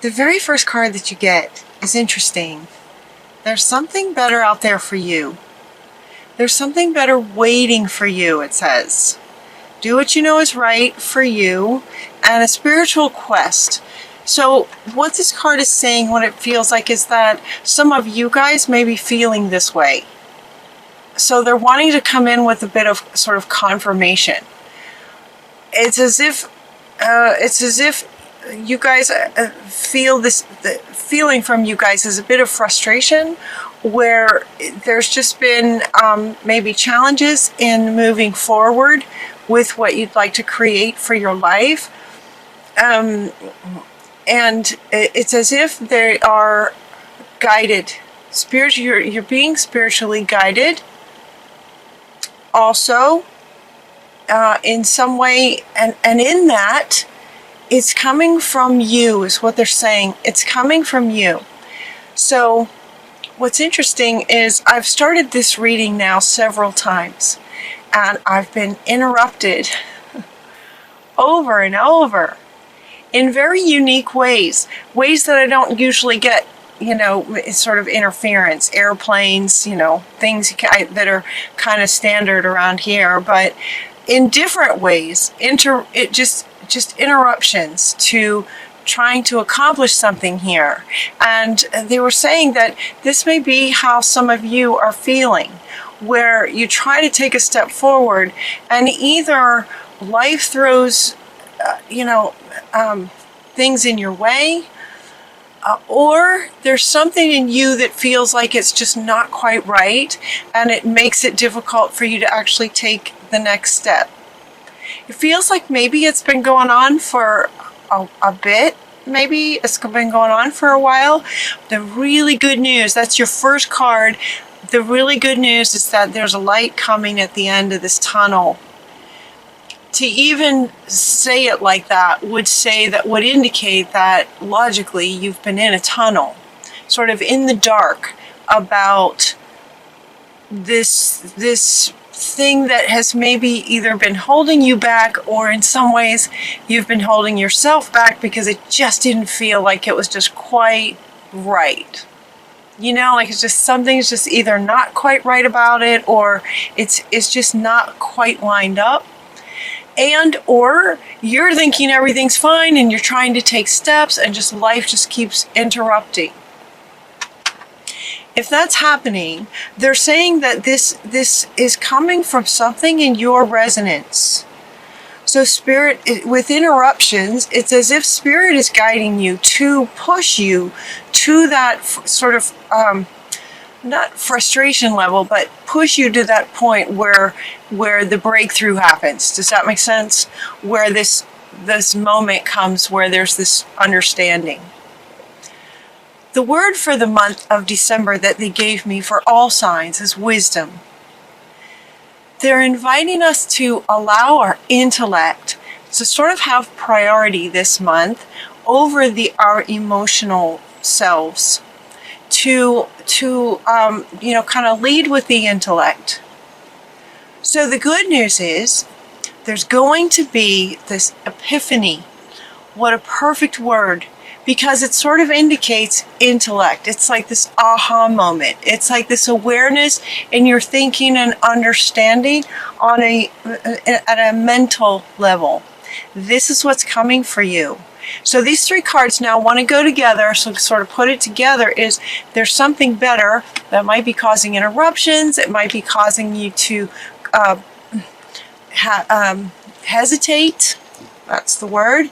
The very first card that you get is interesting. There's something better out there for you. There's something better waiting for you, it says. Do what you know is right for you, and a spiritual quest. So what this card is saying, what it feels like, is that some of you guys may be feeling this way. So they're wanting to come in with a bit of sort of confirmation. It's as if you guys feel this. The feeling from you guys is a bit of frustration, where there's just been maybe challenges in moving forward with what you'd like to create for your life. And it's as if they are guided. You're being spiritually guided. Also, in some way, and in that, it's coming from you, is what they're saying. It's coming from you. So what's interesting is I've started this reading now several times, and I've been interrupted over and over in very unique ways that I don't usually get, sort of interference, airplanes, things that are kind of standard around here, but in different ways, just interruptions to trying to accomplish something here. And they were saying that this may be how some of you are feeling, where you try to take a step forward and either life throws things in your way, or there's something in you that feels like it's just not quite right, and it makes it difficult for you to actually take the next step. It feels like maybe it's been going on for a bit. Maybe it's been going on for a while. The really good news, that's your first card. The really good news is that there's a light coming at the end of this tunnel. To even say it like that would indicate that logically you've been in a tunnel, sort of in the dark, about this thing that has maybe either been holding you back, or in some ways you've been holding yourself back because it just didn't feel like it was just quite right. Like it's just, something's just either not quite right about it, or it's just not quite lined up. And or you're thinking everything's fine and you're trying to take steps and just life just keeps interrupting. If that's happening, they're saying that this is coming from something in your resonance. So Spirit, with interruptions, it's as if Spirit is guiding you to push you to that sort of, not frustration level, but push you to that point where the breakthrough happens. Does that make sense? Where this moment comes where there's this understanding. The word for the month of December that they gave me for all signs is wisdom. They're inviting us to allow our intellect to sort of have priority this month over our emotional selves, to kind of lead with the intellect. So the good news is there's going to be this epiphany. What a perfect word, because it sort of indicates intellect. It's like this aha moment. It's like this awareness in your thinking and understanding at a mental level. This is what's coming for you. So these three cards now want to go together. So to sort of put it together is there's something better that might be causing interruptions. It might be causing you to hesitate. That's the word.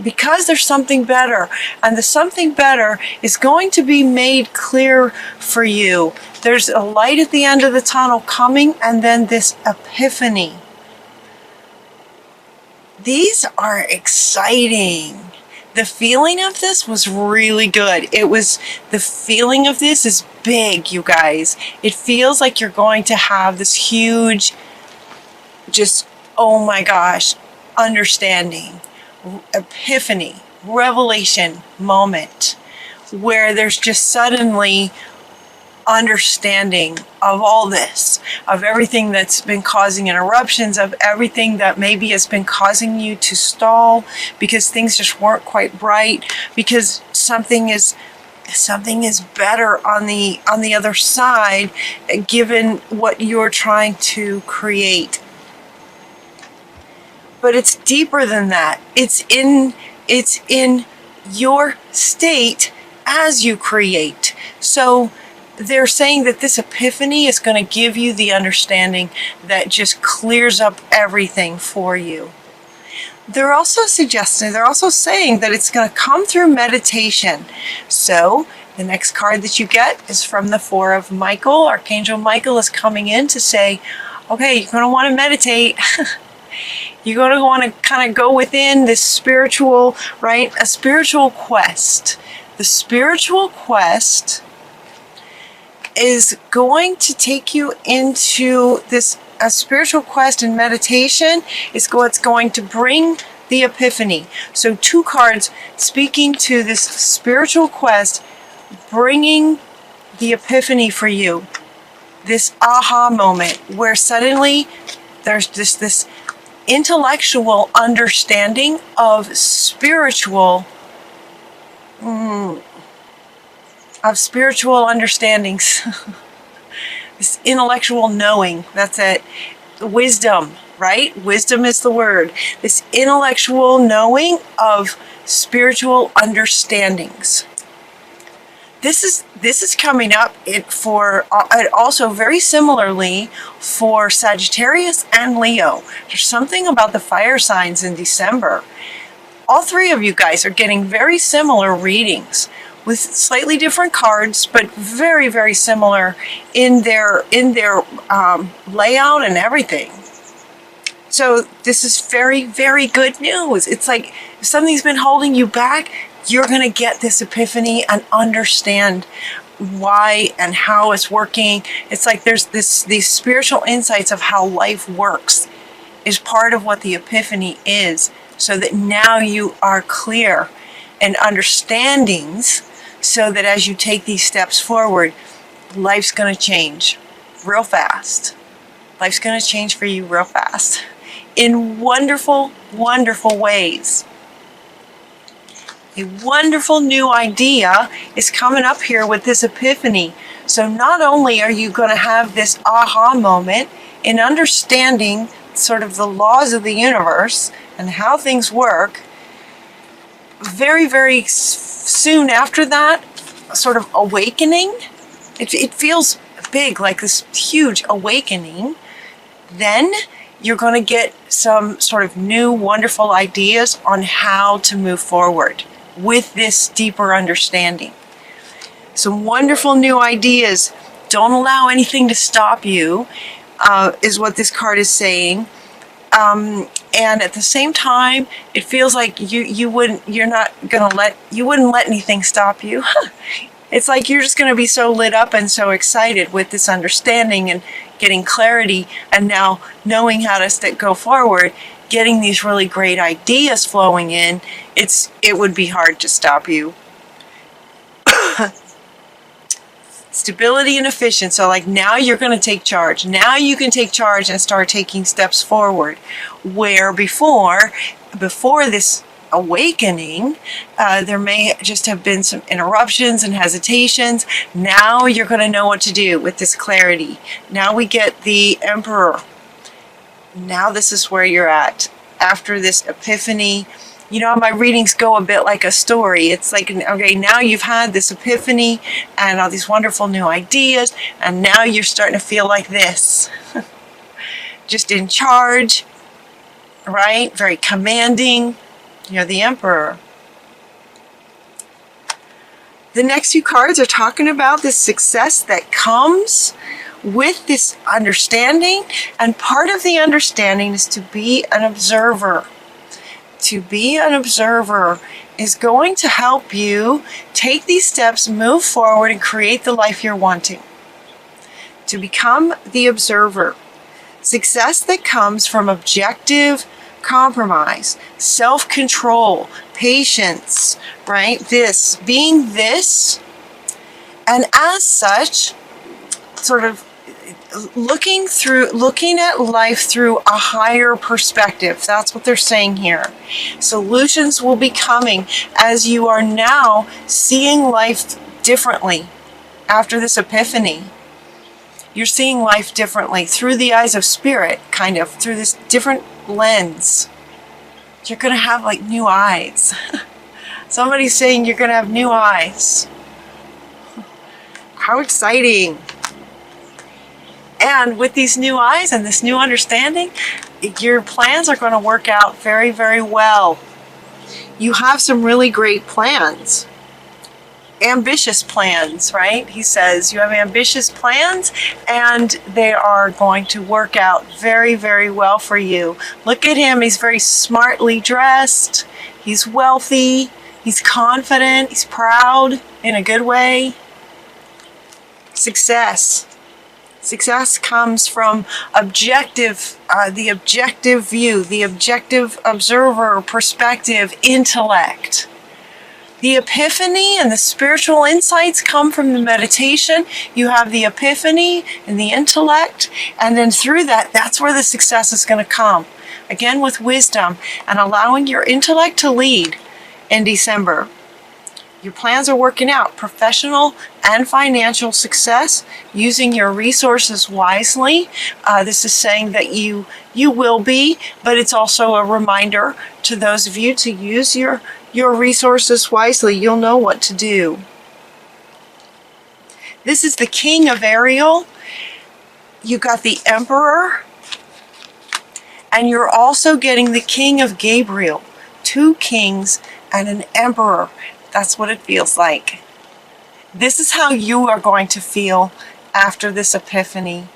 Because there's something better. And the something better is going to be made clear for you. There's a light at the end of the tunnel coming, and then this epiphany. These are exciting. The feeling of this was really good. The feeling of this is big, you guys. It feels like you're going to have this huge, just, oh my gosh, understanding, epiphany, revelation moment, where there's just suddenly understanding of all this, of everything that's been causing interruptions, of everything that maybe has been causing you to stall because things just weren't quite right, because something is better on the other side, given what you're trying to create. But it's deeper than that. It's in your state as you create. So they're saying that this epiphany is going to give you the understanding that just clears up everything for you. They're also saying that it's going to come through meditation. So the next card that you get is from the Four of Michael. Archangel Michael is coming in to say, okay, you're going to want to meditate. You're going to want to kind of go within this spiritual, right? A spiritual quest. The spiritual quest is going to take you into this, a spiritual quest and meditation is what's going to bring the epiphany. So 2 cards speaking to this spiritual quest, bringing the epiphany for you. This aha moment where suddenly there's this intellectual understanding of spiritual understandings. This intellectual knowing, that's it. Wisdom, right? Wisdom is the word. This intellectual knowing of spiritual understandings. This is coming up for also very similarly for Sagittarius and Leo. There's something about the fire signs in December. All 3 of you guys are getting very similar readings with slightly different cards, but very, very similar in their layout and everything. So this is very, very good news. It's like if something's been holding you back, you're going to get this epiphany and understand why and how it's working. It's like there's these spiritual insights of how life works is part of what the epiphany is, so that now you are clear and understandings, so that as you take these steps forward, life's going to change real fast. Life's going to change for you real fast in wonderful, wonderful ways. A wonderful new idea is coming up here with this epiphany. So not only are you going to have this aha moment in understanding sort of the laws of the universe and how things work, very, very soon after that, sort of awakening. It feels big, like this huge awakening. Then you're going to get some sort of new, wonderful ideas on how to move forward with this deeper understanding. Some wonderful new ideas. Don't allow anything to stop you, is what this card is saying. And at the same time, it feels like you wouldn't let anything stop you. It's like you're just going to be so lit up and so excited with this understanding and getting clarity, and now knowing how to go forward, getting these really great ideas flowing in. It would be hard to stop you. Stability and efficiency. So like now you're going to take charge. Now you can take charge and start taking steps forward. Where before this awakening, there may just have been some interruptions and hesitations. Now you're going to know what to do with this clarity. Now we get the Emperor. Now this is where you're at after this epiphany. You know, my readings go a bit like a story. It's like, okay, now you've had this epiphany and all these wonderful new ideas, and now you're starting to feel like this. Just in charge, right? Very commanding. You're the Emperor. The next few cards are talking about this success that comes with this understanding, and part of the understanding is to be an observer. To be an observer is going to help you take these steps, move forward, and create the life you're wanting. To become the observer. Success that comes from objective compromise, self-control, patience, right? Being this, and as such, sort of looking at life through a higher perspective. That's what they're saying here. Solutions will be coming as you are now seeing life differently after this epiphany. You're seeing life differently through the eyes of spirit, kind of through this different lens. You're going to have like new eyes. Somebody's saying you're going to have new eyes. How exciting. And with these new eyes and this new understanding, your plans are going to work out very, very well. You have some really great plans. Ambitious plans, right? He says you have ambitious plans and they are going to work out very, very well for you. Look at him. He's very smartly dressed. He's wealthy. He's confident. He's proud in a good way. Success. Success comes from the objective view, the objective observer, perspective, intellect. The epiphany and the spiritual insights come from the meditation. You have the epiphany and the intellect, and then through that, that's where the success is going to come. Again, with wisdom and allowing your intellect to lead in December. Your plans are working out. Professional and financial success, using your resources wisely. This is saying that you will be, but it's also a reminder to those of you to use your resources wisely. You'll know what to do. This is the King of Ariel. You got the Emperor, and you're also getting the King of Gabriel. 2 kings and an emperor. That's what it feels like. This is how you are going to feel after this epiphany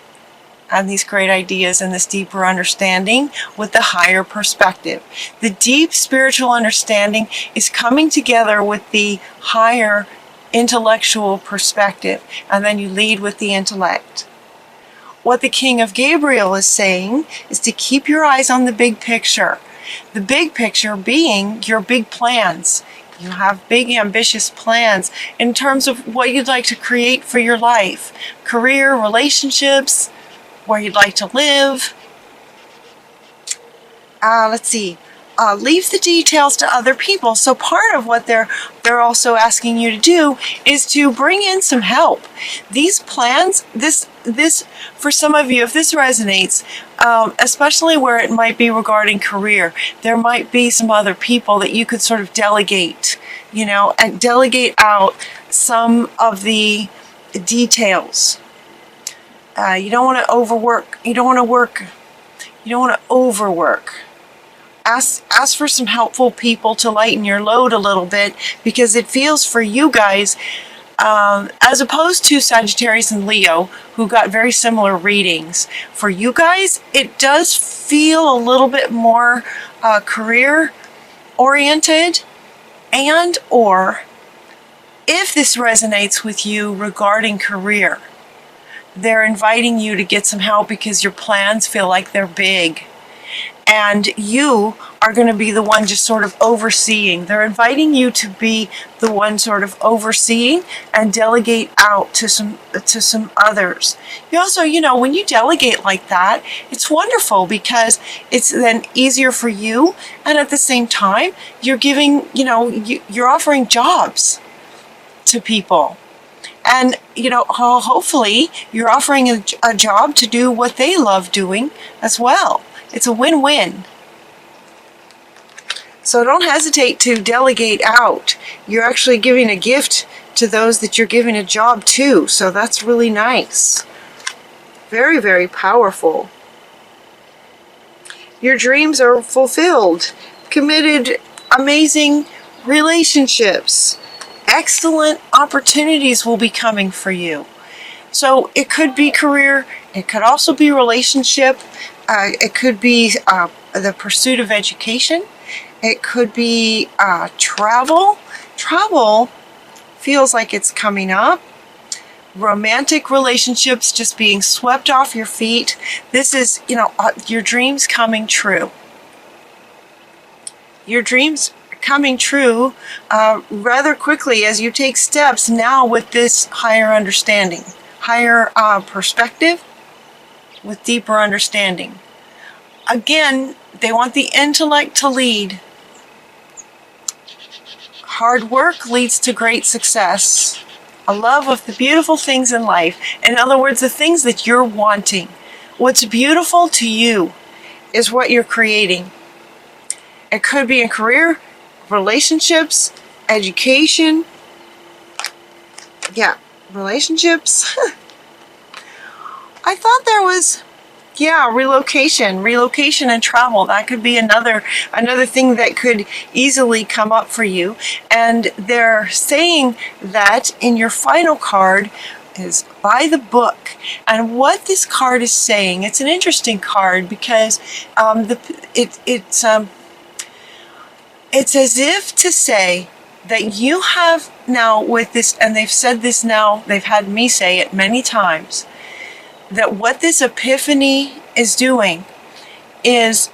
and these great ideas and this deeper understanding with the higher perspective. The deep spiritual understanding is coming together with the higher intellectual perspective, and then you lead with the intellect. What the King of Gabriel is saying is to keep your eyes on the big picture. The big picture being your big plans. You have big, ambitious plans in terms of what you'd like to create for your life. Career, relationships, where you'd like to live. Let's see. Leave the details to other people. So part of what they're also asking you to do is to bring in some help. These plans, this for some of you, if this resonates, especially where it might be regarding career, there might be some other people that you could sort of delegate, and delegate out some of the details. You don't want to overwork. You don't want to overwork. Ask for some helpful people to lighten your load a little bit, because it feels for you guys, as opposed to Sagittarius and Leo, who got very similar readings. For you guys, it does feel a little bit more career oriented, and or if this resonates with you regarding career, they're inviting you to get some help because your plans feel like they're big. And you are going to be the one just sort of overseeing. They're inviting you to be the one sort of overseeing and delegate out to some others. You also, when you delegate like that, it's wonderful because it's then easier for you. And at the same time, you're giving, you're offering jobs to people. And, hopefully you're offering a job to do what they love doing as well. It's a win-win. So don't hesitate to delegate out. You're actually giving a gift to those that you're giving a job to. So that's really nice. Very, very powerful. Your dreams are fulfilled. Committed, amazing relationships. Excellent opportunities will be coming for you. So it could be career. It could also be relationship. It could be the pursuit of education. It could be travel. Travel feels like it's coming up. Romantic relationships just being swept off your feet. This is, your dreams coming true. Your dreams coming true rather quickly as you take steps now with this higher understanding, perspective with deeper understanding. Again, they want the intellect to lead. Hard work leads to great success. A love of the beautiful things in life. In other words, the things that you're wanting. What's beautiful to you is what you're creating. It could be in career, relationships, education. Yeah, relationships. I thought there was, relocation and travel. That could be another thing that could easily come up for you. And they're saying that in your final card is by the book. And what this card is saying, it's an interesting card because it's as if to say that you have now with this, and they've said this now, they've had me say it many times, that what this epiphany is doing is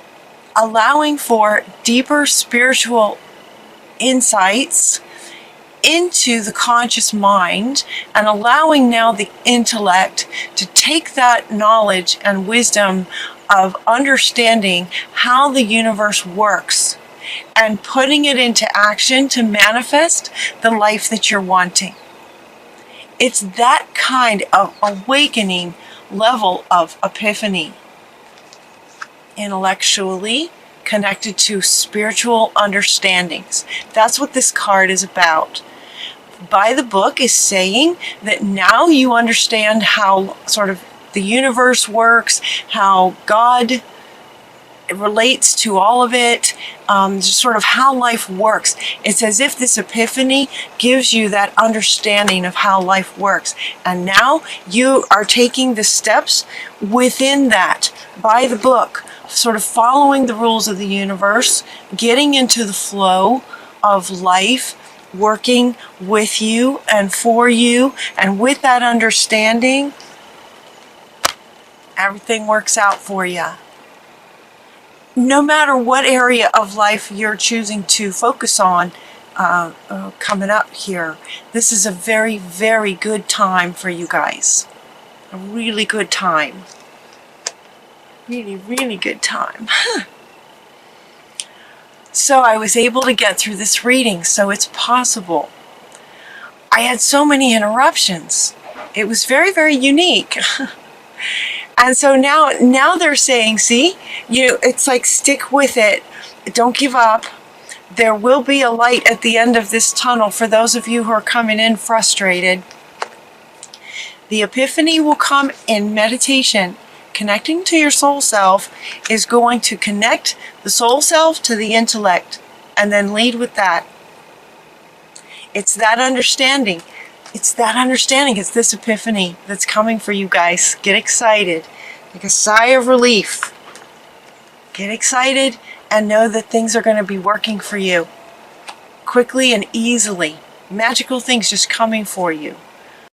allowing for deeper spiritual insights into the conscious mind and allowing now the intellect to take that knowledge and wisdom of understanding how the universe works and putting it into action to manifest the life that you're wanting. It's that kind of awakening level of epiphany, intellectually connected to spiritual understandings. That's what this card is about. By the book is saying that now you understand how sort of the universe works, how God relates to all of it, just sort of how life works. It's as if this epiphany gives you that understanding of how life works. And now you are taking the steps within that by the book, sort of following the rules of the universe, getting into the flow of life, working with you and for you. And with that understanding, everything works out for you. No matter what area of life you're choosing to focus on coming up here, this is a very, very good time for you guys. A really good time. Really, really good time. So I was able to get through this reading, so it's possible. I had so many interruptions. It was very, very unique. And so now they're saying, see, it's like stick with it. Don't give up. There will be a light at the end of this tunnel for those of you who are coming in frustrated. The epiphany will come in meditation. Connecting to your soul self is going to connect the soul self to the intellect and then lead with that. It's that understanding. It's this epiphany that's coming for you guys. Get excited. Take a sigh of relief. Get excited and know that things are going to be working for you quickly and easily. Magical things just coming for you.